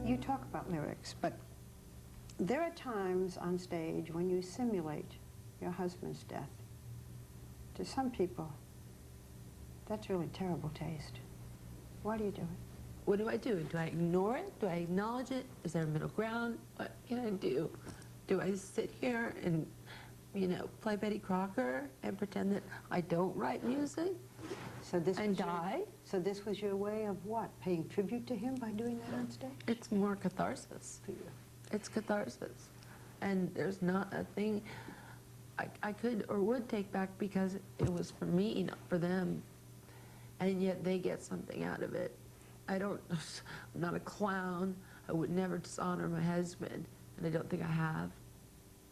You talk about lyrics, but there are times on stage when you simulate your husband's death. To some people, that's really terrible taste. Why do you do it? What do? Do I ignore it? Do I acknowledge it? Is there a middle ground? What can I do? Do I sit here and, you know, play Betty Crocker and pretend that I don't write music and die? So this was your way of what? Paying tribute to him by doing that on stage? It's more catharsis. For you. It's catharsis. And there's not a thing I could or would take back because it was for me, not for them. And yet they get something out of it. I'm not a clown. I would never dishonor my husband, and I don't think I have.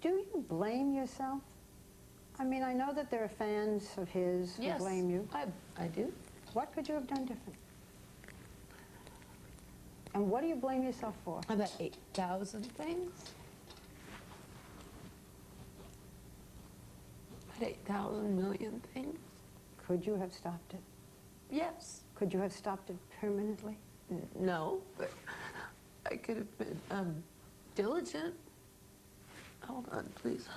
Do you blame yourself? I mean, I know that there are fans of his who blame you. I do. What could you have done different? And what do you blame yourself for? About 8,000 things. About 8,000 million things. Could you have stopped it? Yes. Could you have stopped it permanently? No, but I could have been diligent. Hold on, please.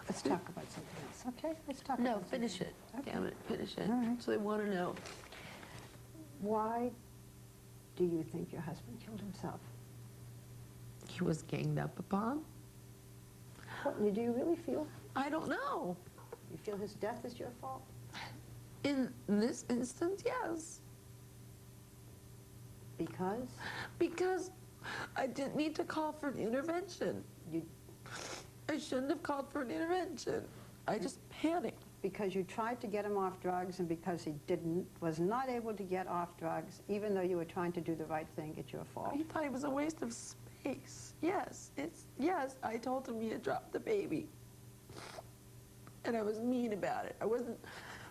Let's talk about something else, okay? Let's talk No, about finish it. Okay. Damn it, finish it. All right. So they want to know. Why do you think your husband killed himself? He was ganged up upon? Courtney, do you really feel? I don't know. You feel his death is your fault? In this instance, yes. Because? Because I didn't need to call for an intervention. I shouldn't have called for an intervention. I just panicked. Because you tried to get him off drugs, and because he was not able to get off drugs, even though you were trying to do the right thing, it's your fault. He thought it was a waste of space. Yes, yes, I told him he had dropped the baby. And I was mean about it. I wasn't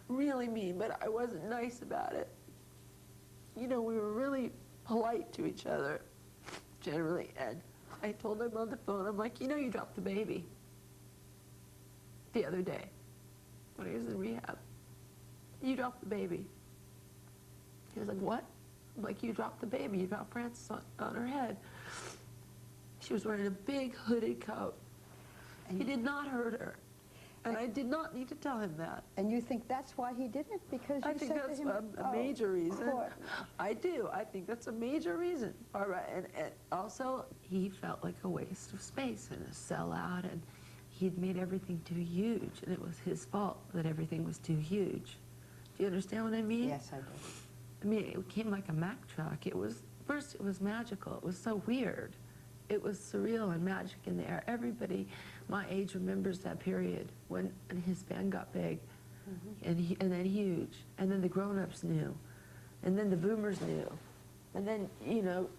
really mean, but I wasn't nice about it. You know, we were really polite to each other, generally, and I told him on the phone, I'm like, you know, you dropped the baby the other day when he was in rehab. You dropped the baby. He was like, what? I'm like, you dropped the baby. You dropped Frances on her head. She was wearing a big hooded coat. And he did not hurt her. And I did not need to tell him that. And you think that's why he did it? Because you said to him, I think that's a major reason. Courtney. I do. I think that's a major reason. All right. And also, he felt like a waste of space and a sellout, and he'd made everything too huge, and it was his fault that everything was too huge. Do you understand what I mean? Yes, I do. I mean, it came like a Mack truck. First it was magical. It was so weird. It was surreal and magic in the air. Everybody my age remembers that period when his band got big, and then huge, and then the grown-ups knew, and then the boomers knew, and then, you know,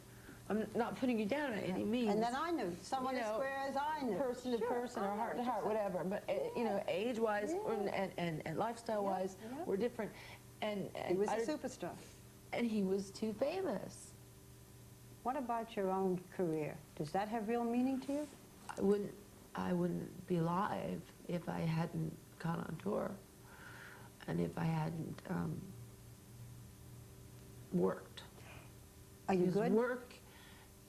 I'm not putting you down at any means. And then I knew, someone as square as I knew. Person to person, or heart to heart, whatever. But, you know, age-wise and lifestyle-wise, we're different. And he was a superstar. And he was too famous. What about your own career? Does that have real meaning to you? I wouldn't be live if I hadn't gone on tour, and if I hadn't worked. Are you good? Work.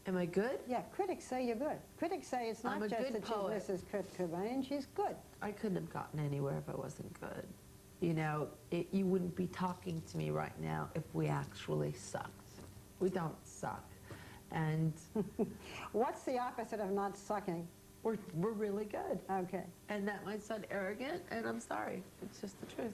Am I good? Yeah, critics say you're good. Critics say it's not just that she's Mrs. Kurt Cobain, she's good. I couldn't have gotten anywhere if I wasn't good. You know, you wouldn't be talking to me right now if we actually sucked. We don't suck. And what's the opposite of not sucking? We're really good. Okay. And that might sound arrogant, and I'm sorry. It's just the truth.